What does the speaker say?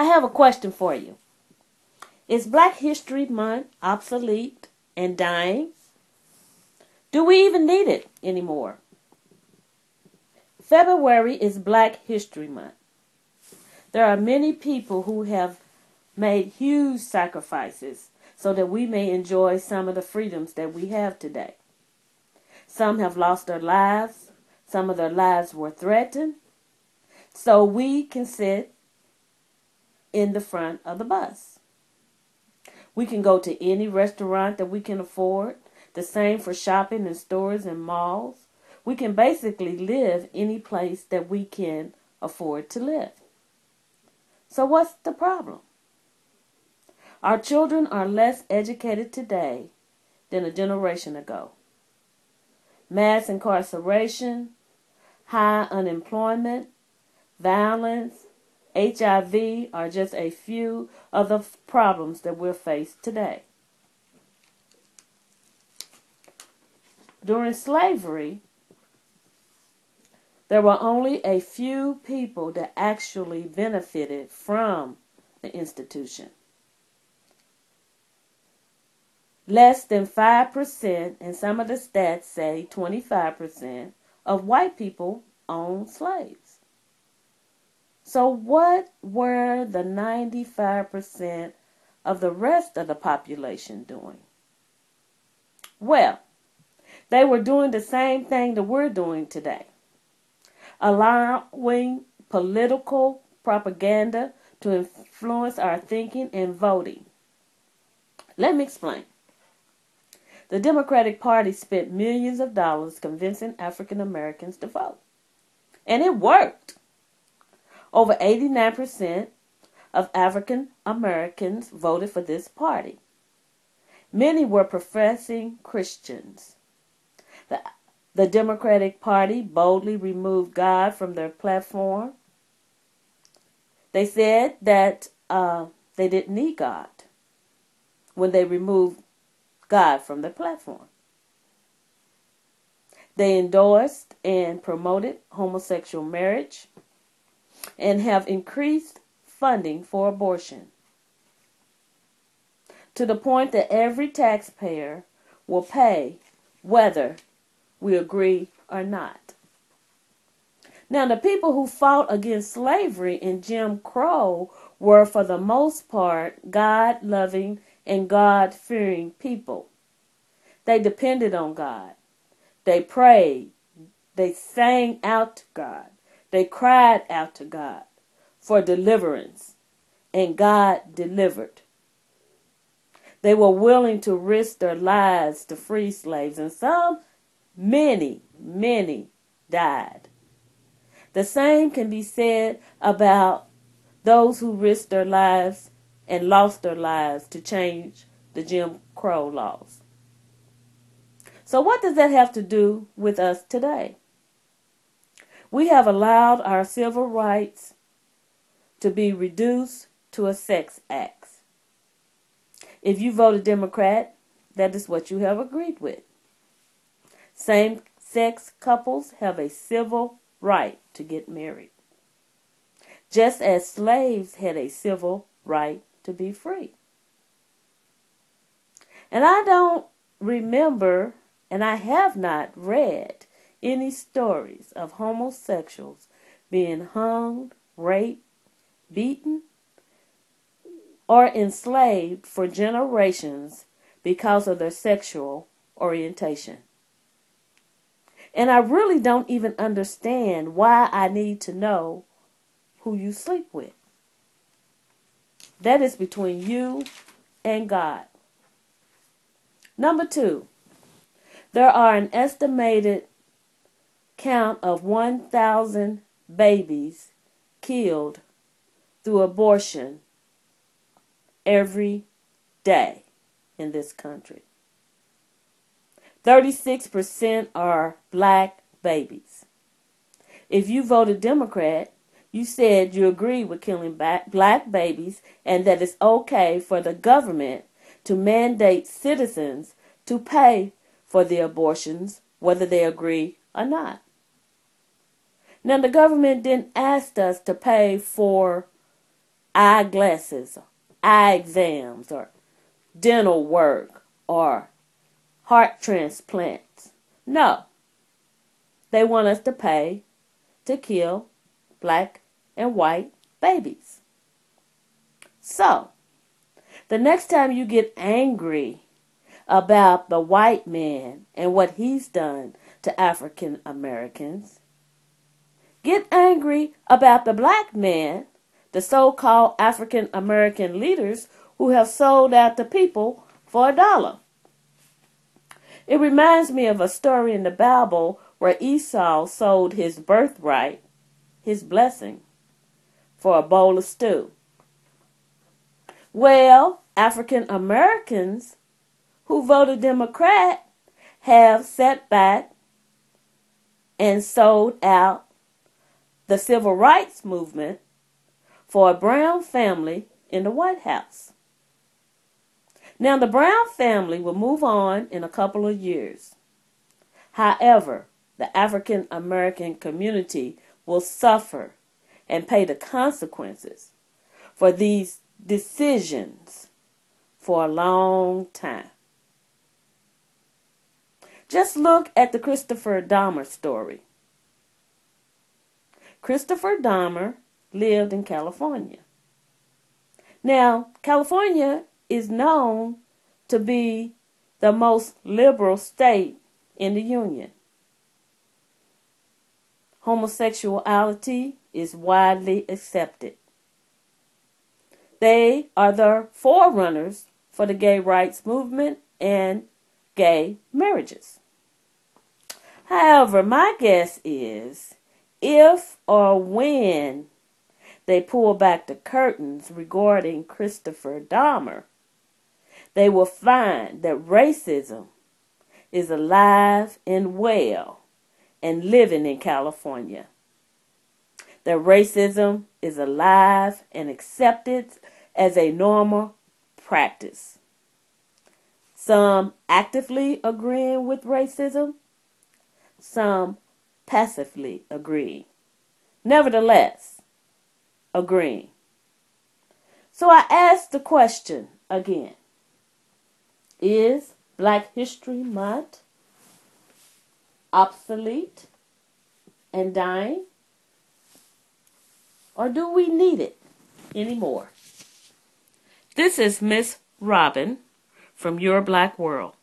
I have a question for you. Is Black History Month obsolete and dying? Do we even need it anymore? February is Black History Month. There are many people who have made huge sacrifices so that we may enjoy some of the freedoms that we have today. Some have lost their lives. Some of their lives were threatened. So we can sit in the front of the bus. We can go to any restaurant that we can afford. The same for shopping in stores and malls. We can basically live any place that we can afford to live. So what's the problem? Our children are less educated today than a generation ago. Mass incarceration, high unemployment, violence, HIV are just a few of the problems that we're faced today. During slavery, there were only a few people that actually benefited from the institution. Less than 5%, and some of the stats say 25%, of white people owned slaves. So what were the 95% of the rest of the population doing? Well, they were doing the same thing that we're doing today. Allowing political propaganda to influence our thinking and voting. Let me explain. The Democratic Party spent millions of dollars convincing African Americans to vote. And it worked. Over 89% of African Americans voted for this party. Many were professing Christians. The Democratic Party boldly removed God from their platform. They said that they didn't need God when they removed God from their platform. They endorsed and promoted homosexual marriage and have increased funding for abortion to the point that every taxpayer will pay whether we agree or not. Now, the people who fought against slavery and Jim Crow were, for the most part, God-loving and God-fearing people. They depended on God. They prayed. They sang out to God. They cried out to God for deliverance, and God delivered. They were willing to risk their lives to free slaves, and many died. The same can be said about those who risked their lives and lost their lives to change the Jim Crow laws. So what does that have to do with us today? We have allowed our civil rights to be reduced to a sex act. If you voted Democrat, that is what you have agreed with. Same-sex couples have a civil right to get married, just as slaves had a civil right to be free. And I don't remember, and I have not read any stories of homosexuals being hung, raped, beaten, or enslaved for generations because of their sexual orientation. And I really don't even understand why I need to know who you sleep with. That is between you and God. Number 2, there are an estimated count of 1,000 babies killed through abortion every day in this country. 36% are black babies. If you voted Democrat, you said you agree with killing black babies and that it's okay for the government to mandate citizens to pay for the abortions, whether they agree or not. Now, the government didn't ask us to pay for eyeglasses, or eye exams, or dental work, or heart transplants. No, they want us to pay to kill black and white babies. So, the next time you get angry about the white man and what he's done to African Americans, get angry about the black man, the so-called African American leaders who have sold out the people for $1. It reminds me of a story in the Bible where Esau sold his birthright, his blessing, for a bowl of stew. Well, African Americans who voted Democrat have sat back and sold out the civil rights movement for a brown family in the White House. Now, the Brown family will move on in a couple of years. However, the African American community will suffer and pay the consequences for these decisions for a long time. Just look at the Christopher Dahmer story. Christopher Dahmer lived in California. Now, California is known to be the most liberal state in the Union. Homosexuality is widely accepted. They are the forerunners for the gay rights movement and gay marriages. However, my guess is if or when they pull back the curtains regarding Christopher Dahmer, they will find that racism is alive and well and living in California. That racism is alive and accepted as a normal practice. Some actively agreeing with racism, some passively agreeing. Nevertheless, agreeing. So I ask the question again. Is Black History Month obsolete and dying? Or do we need it anymore? This is Miss Robin from Your Black World.